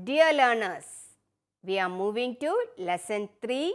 Dear learners, we are moving to lesson 3,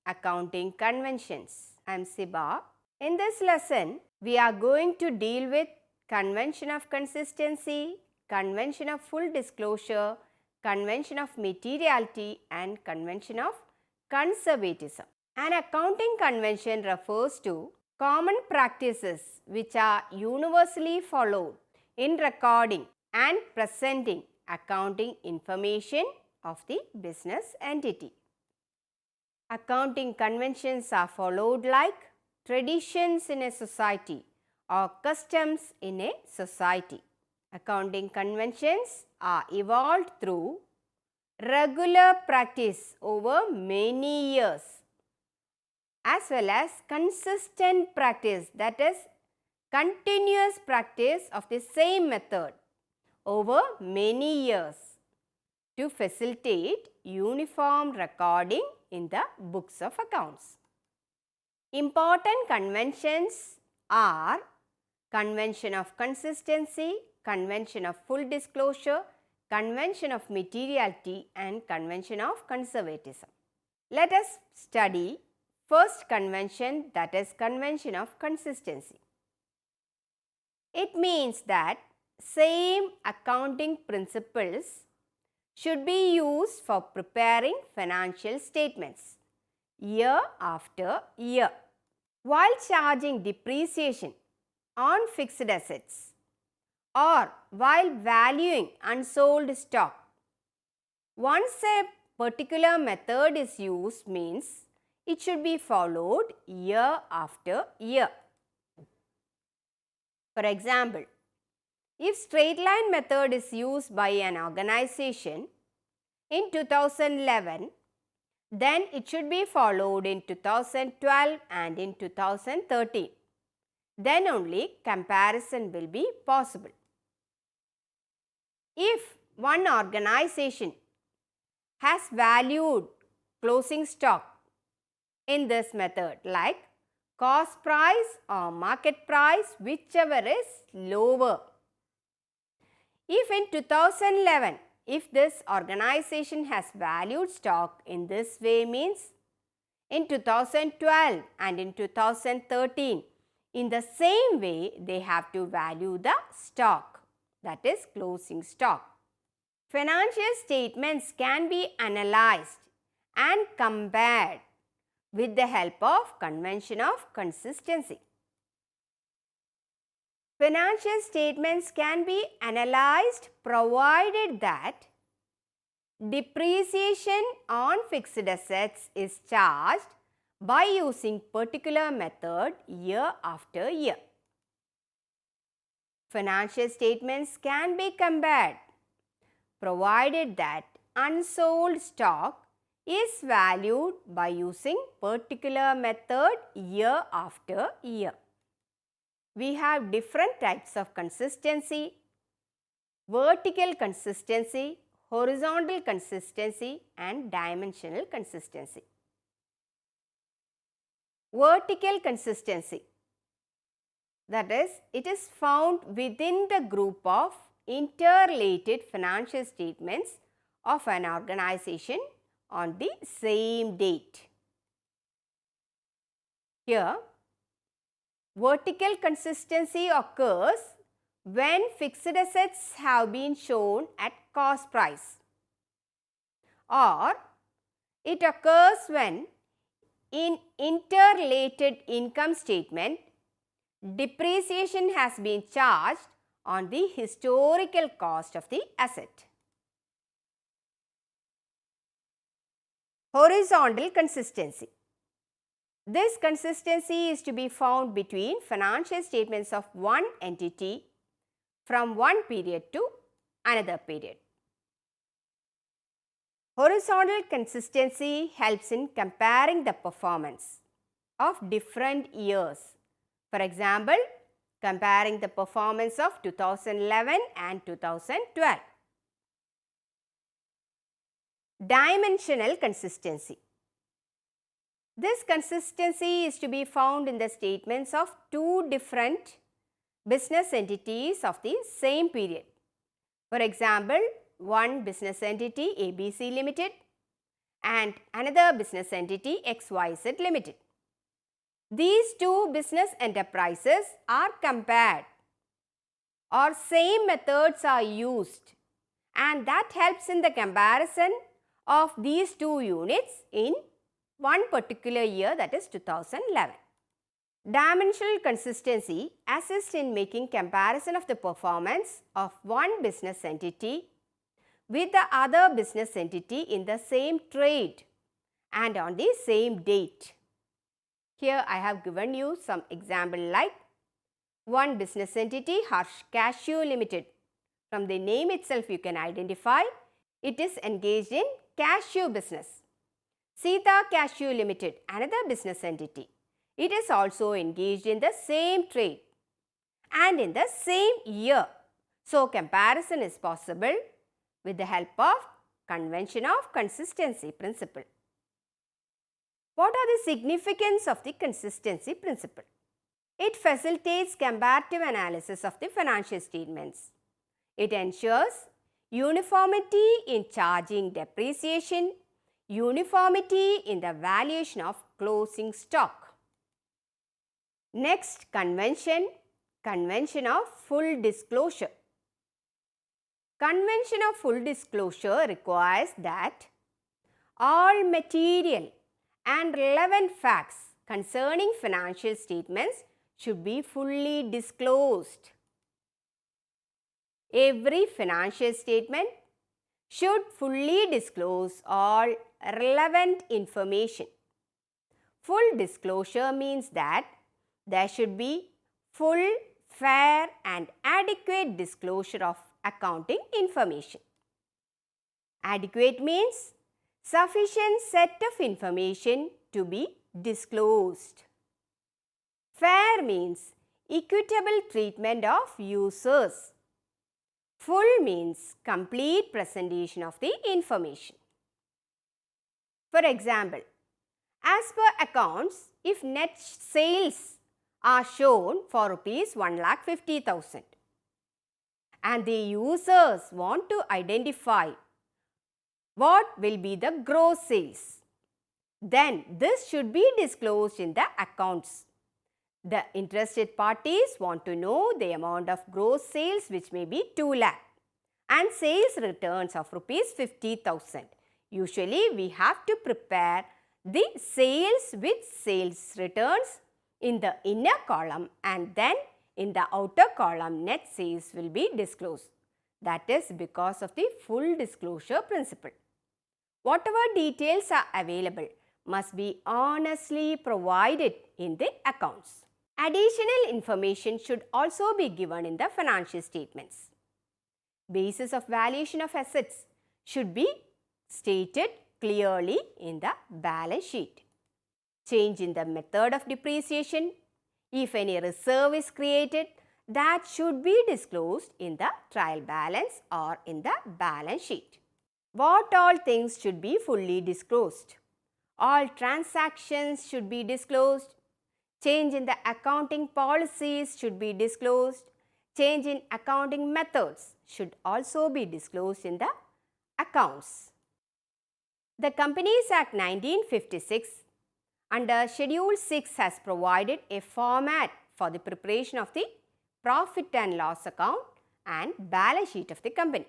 Accounting Conventions. I am Siba. In this lesson, we are going to deal with convention of consistency, convention of full disclosure, convention of materiality and convention of conservatism. An accounting convention refers to common practices which are universally followed in recording and presenting accounting information of the business entity. Accounting conventions are followed like traditions in a society or customs in a society. Accounting conventions are evolved through regular practice over many years as well as consistent practice, that is continuous practice of the same method over many years to facilitate uniform recording in the books of accounts. Important conventions are convention of consistency, convention of full disclosure, convention of materiality and convention of conservatism. Let us study first convention, that is convention of consistency. It means that same accounting principles should be used for preparing financial statements year after year. While charging depreciation on fixed assets or while valuing unsold stock, once a particular method is used means it should be followed year after year. For example, if straight line method is used by an organization in 2011, then it should be followed in 2012 and in 2013. Then only comparison will be possible. If one organization has valued closing stock in this method like cost price or market price, whichever is lower. If in 2011, if this organization has valued stock in this way means in 2012 and in 2013, in the same way they have to value the stock, that is closing stock. Financial statements can be analyzed and compared with the help of convention of consistency. Financial statements can be analyzed provided that depreciation on fixed assets is charged by using particular method year after year. Financial statements can be compared provided that unsold stock is valued by using particular method year after year. We have different types of consistency: vertical consistency, horizontal consistency and dimensional consistency. Vertical consistency, that is, it is found within the group of interrelated financial statements of an organization on the same date. Here, vertical consistency occurs when fixed assets have been shown at cost price, or it occurs when in interrelated income statement depreciation has been charged on the historical cost of the asset. Horizontal consistency. This consistency is to be found between financial statements of one entity from one period to another period. Horizontal consistency helps in comparing the performance of different years. For example, comparing the performance of 2011 and 2012. Dimensional consistency. This consistency is to be found in the statements of two different business entities of the same period. For example, one business entity ABC Limited and another business entity XYZ Limited. These two business enterprises are compared or same methods are used, and that helps in the comparison of these two units in one particular year, that is 2011. Dimensional consistency assists in making comparison of the performance of one business entity with the other business entity in the same trade and on the same date. Here I have given you some example like one business entity, Harsh Cashew Limited. From the name itself you can identify it is engaged in cashew business. Sita Cashew Limited, another business entity. It is also engaged in the same trade and in the same year. So, comparison is possible with the help of convention of consistency principle. What are the significance of the consistency principle? It facilitates comparative analysis of the financial statements. It ensures uniformity in charging depreciation, uniformity in the valuation of closing stock. Next, convention of full disclosure. Convention of full disclosure requires that all material and relevant facts concerning financial statements should be fully disclosed. Every financial statement should fully disclose all relevant information. Full disclosure means that there should be full, fair and adequate disclosure of accounting information. Adequate means sufficient set of information to be disclosed. Fair means equitable treatment of users. Full means complete presentation of the information. For example, as per accounts, if net sales are shown for rupees 1,50,000 and the users want to identify what will be the gross sales, then this should be disclosed in the accounts. The interested parties want to know the amount of gross sales, which may be 2 lakh, and sales returns of rupees 50,000. Usually we have to prepare the sales with sales returns in the inner column, and then in the outer column net sales will be disclosed. That is because of the full disclosure principle. Whatever details are available must be honestly provided in the accounts. Additional information should also be given in the financial statements. Basis of valuation of assets should be stated clearly in the balance sheet. Change in the method of depreciation, if any reserve is created, that should be disclosed in the trial balance or in the balance sheet. What all things should be fully disclosed? All transactions should be disclosed. Change in the accounting policies should be disclosed. Change in accounting methods should also be disclosed in the accounts. The Companies Act 1956 under Schedule 6 has provided a format for the preparation of the profit and loss account and balance sheet of the company.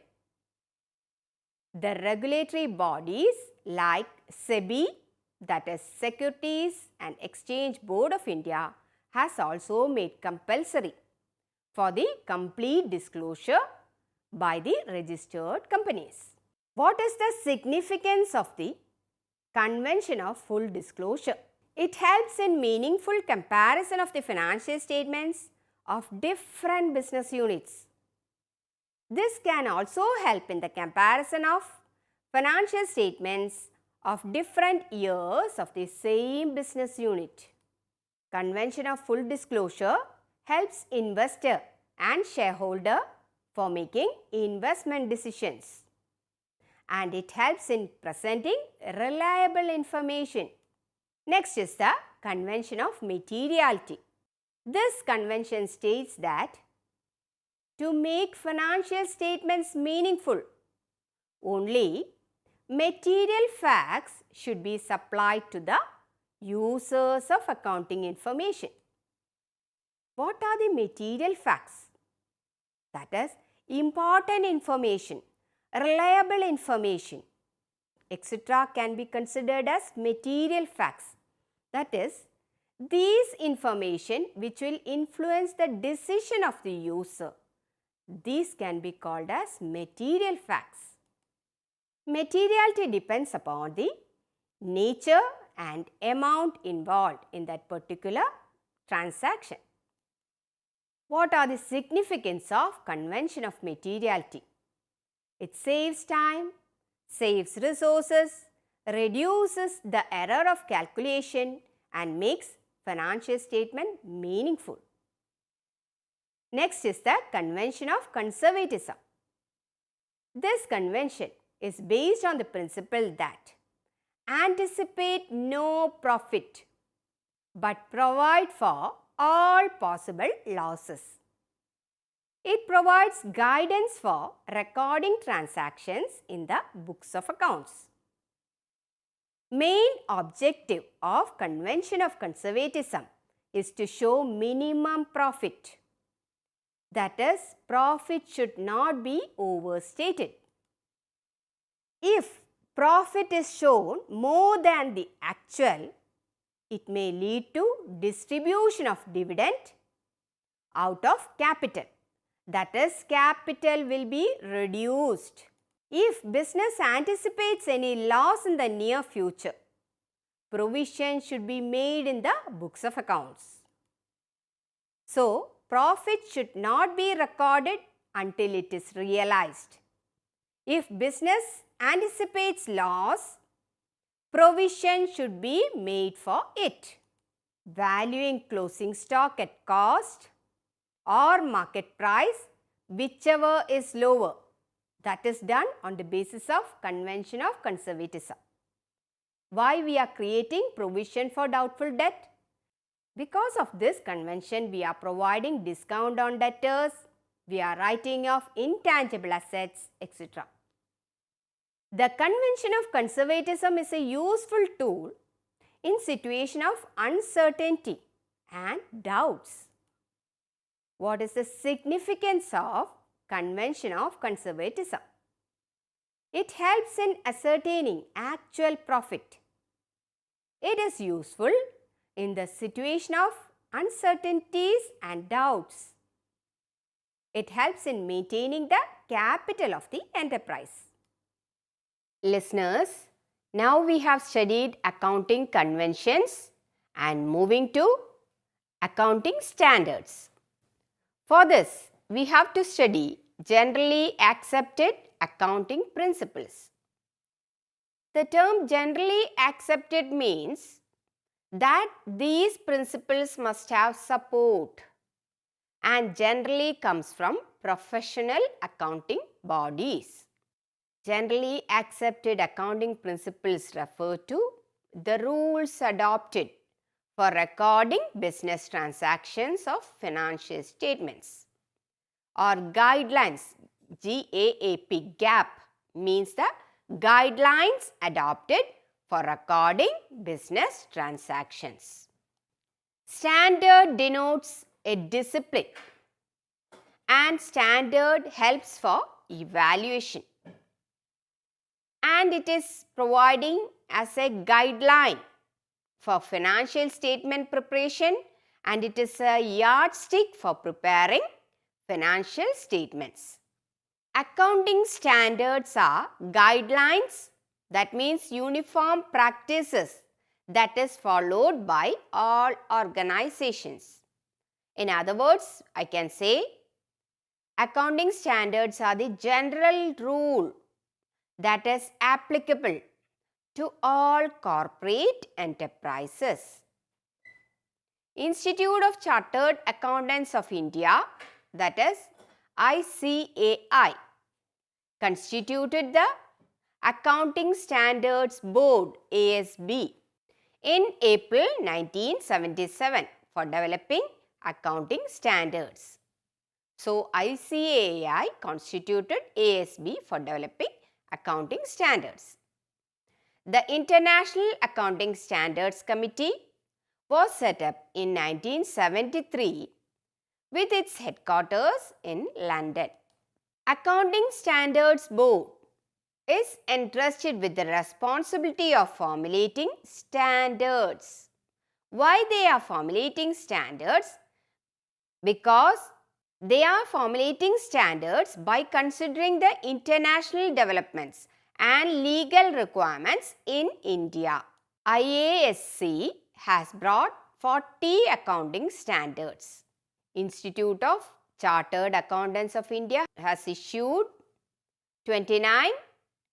The regulatory bodies like SEBI, that is Securities and Exchange Board of India, has also made compulsory for the complete disclosure by the registered companies. What is the significance of the Convention of Full Disclosure? It helps in meaningful comparison of the financial statements of different business units. This can also help in the comparison of financial statements of different years of the same business unit. Convention of Full Disclosure helps investor and shareholder for making investment decisions, and it helps in presenting reliable information. Next is the Convention of Materiality. This convention states that to make financial statements meaningful, Only material facts should be supplied to the users of accounting information. What are the material facts? That is, important information, reliable information, etc. can be considered as material facts. That is, these information which will influence the decision of the user. These can be called as material facts. Materiality depends upon the nature and amount involved in that particular transaction. What are the significance of convention of materiality? It saves time, saves resources, reduces the error of calculation and makes financial statement meaningful. Next is the convention of conservatism. This convention is based on the principle that anticipate no profit but provide for all possible losses. It provides guidance for recording transactions in the books of accounts. Main objective of convention of conservatism is to show minimum profit. That is, profit should not be overstated. If profit is shown more than the actual, it may lead to distribution of dividend out of capital. That is, capital will be reduced. If business anticipates any loss in the near future, provision should be made in the books of accounts. So, profit should not be recorded until it is realized. If business anticipates loss, provision should be made for it. Valuing closing stock at cost or market price, whichever is lower. That is done on the basis of convention of conservatism. Why we are creating provision for doubtful debt? Because of this convention, we are providing discount on debtors, we are writing off intangible assets, etc. The convention of conservatism is a useful tool in situation of uncertainty and doubts. What is the significance of convention of conservatism? It helps in ascertaining actual profit. It is useful in the situation of uncertainties and doubts. It helps in maintaining the capital of the enterprise. Listeners, now we have studied accounting conventions and moving to accounting standards. For this, we have to study generally accepted accounting principles. The term generally accepted means that these principles must have support and generally comes from professional accounting bodies. Generally accepted accounting principles refer to the rules adopted for recording business transactions of financial statements, or guidelines. GAAP means the guidelines adopted for recording business transactions. Standard denotes a discipline and standard helps for evaluation, and it is providing as a guideline for financial statement preparation, and it is a yardstick for preparing financial statements. Accounting standards are guidelines, that means uniform practices that is followed by all organizations. In other words, I can say accounting standards are the general rule that is applicable to all corporate enterprises. Institute of Chartered Accountants of India, that is ICAI, constituted the Accounting Standards Board ASB in April 1977 for developing accounting standards. So, ICAI constituted ASB for developing accounting standards. The International Accounting Standards Committee was set up in 1973 with its headquarters in London. Accounting Standards Board is entrusted with the responsibility of formulating standards. Why they are formulating standards? Because they are formulating standards by considering the international developments and legal requirements in India. IASC has brought 40 accounting standards. Institute of Chartered Accountants of India has issued 29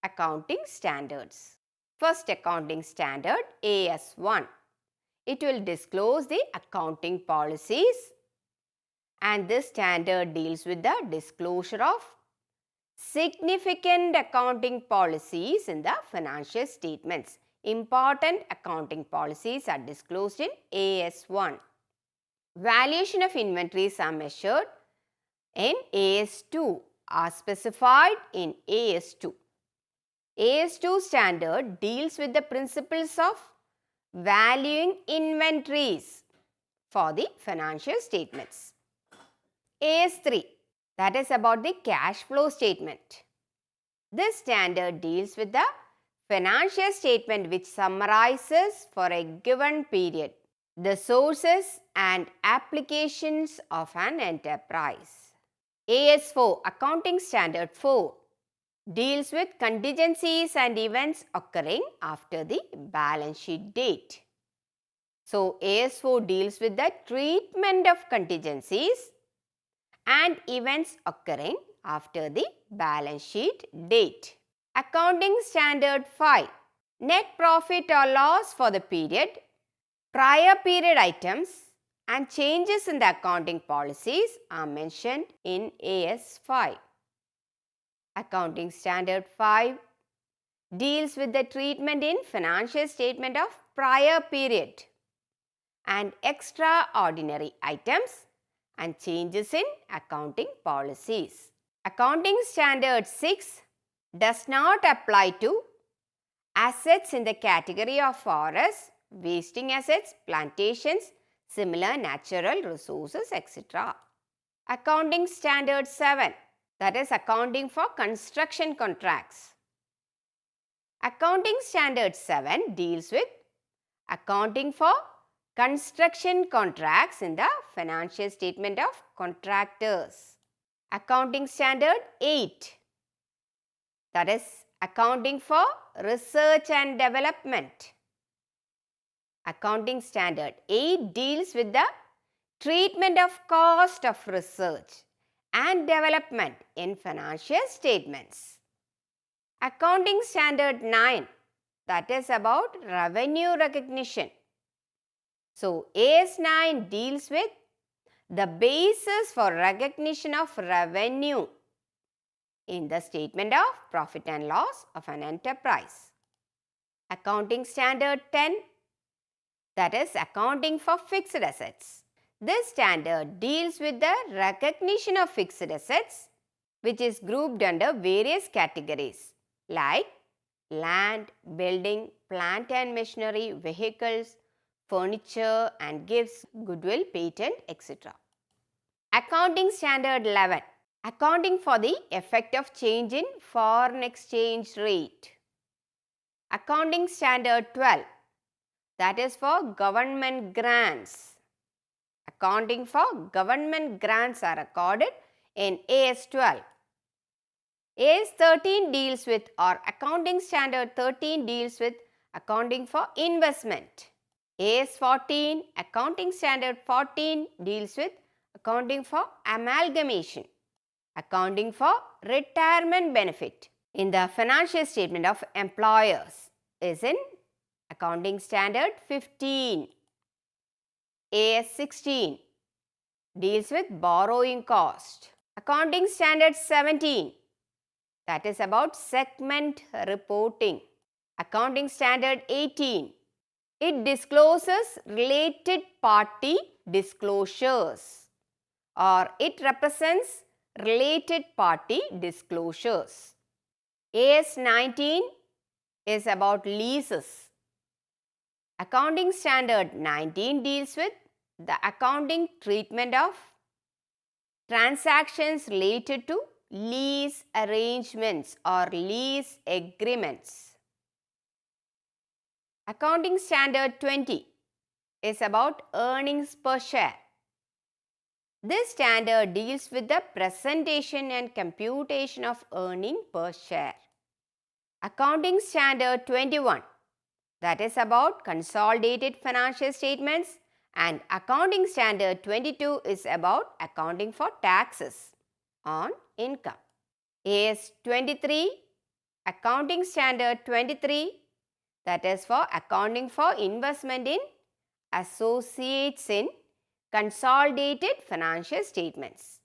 accounting standards. First accounting standard, AS1. It will disclose the accounting policies, and this standard deals with the disclosure of significant accounting policies in the financial statements. Important accounting policies are disclosed in AS1. Valuation of inventories are measured in AS2, are specified in AS2. AS2 standard deals with the principles of valuing inventories for the financial statements. AS3, that is about the cash flow statement. This standard deals with the financial statement which summarizes for a given period the sources and applications of an enterprise. AS4, Accounting Standard 4, deals with contingencies and events occurring after the balance sheet date. So, AS4 deals with the treatment of contingencies and events occurring after the balance sheet date. Accounting Standard 5, Net profit or loss for the period, prior period items and changes in the accounting policies are mentioned in AS5. Accounting Standard 5 deals with the treatment in financial statement of prior period and extraordinary items and changes in accounting policies. Accounting Standard 6 does not apply to assets in the category of forests, wasting assets, plantations, similar natural resources, etc. Accounting Standard 7, that is accounting for construction contracts. Accounting Standard 7 deals with accounting for construction contracts in the financial statement of contractors. Accounting Standard 8, that is accounting for research and development. Accounting Standard 8 deals with the treatment of cost of research and development in financial statements. Accounting Standard 9, that is about revenue recognition. So, AS9 deals with the basis for recognition of revenue in the statement of profit and loss of an enterprise. Accounting Standard 10, that is accounting for fixed assets. This standard deals with the recognition of fixed assets which is grouped under various categories like land, building, plant and machinery, vehicles, furniture and gifts, goodwill, patent, etc. Accounting Standard 11, accounting for the effect of change in foreign exchange rate. Accounting Standard 12, that is for government grants. Accounting for government grants are recorded in AS12. AS13 deals with, or Accounting Standard 13 deals with accounting for investment. AS14, Accounting Standard 14 deals with accounting for amalgamation. Accounting for retirement benefit in the financial statement of employers is in Accounting Standard 15. AS16 deals with borrowing cost. Accounting Standard 17, that is about segment reporting. Accounting Standard 18, it discloses related party disclosures, or it represents related party disclosures. AS 19 is about leases. Accounting Standard 19 deals with the accounting treatment of transactions related to lease arrangements or lease agreements. Accounting Standard 20 is about earnings per share. This standard deals with the presentation and computation of earning per share. Accounting Standard 21, that is about consolidated financial statements, and Accounting Standard 22 is about accounting for taxes on income. AS 23, Accounting Standard 23, that is for accounting for investment in associates in consolidated financial statements.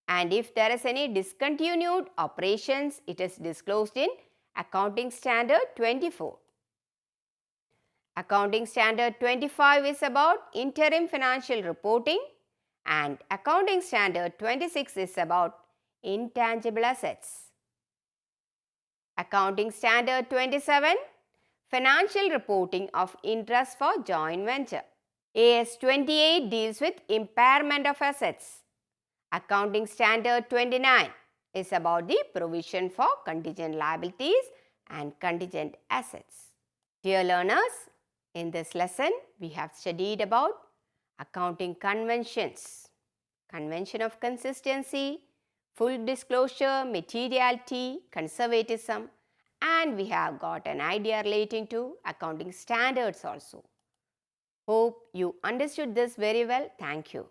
And if there is any discontinued operations, it is disclosed in Accounting Standard 24. Accounting Standard 25 is about interim financial reporting, and Accounting Standard 26 is about intangible assets. Accounting Standard 27, financial reporting of interest for joint venture. AS 28 deals with impairment of assets. Accounting Standard 29 is about the provision for contingent liabilities and contingent assets. Dear learners, in this lesson we have studied about accounting conventions, convention of consistency, full disclosure, materiality, conservatism, and we have got an idea relating to accounting standards also. Hope you understood this very well. Thank you.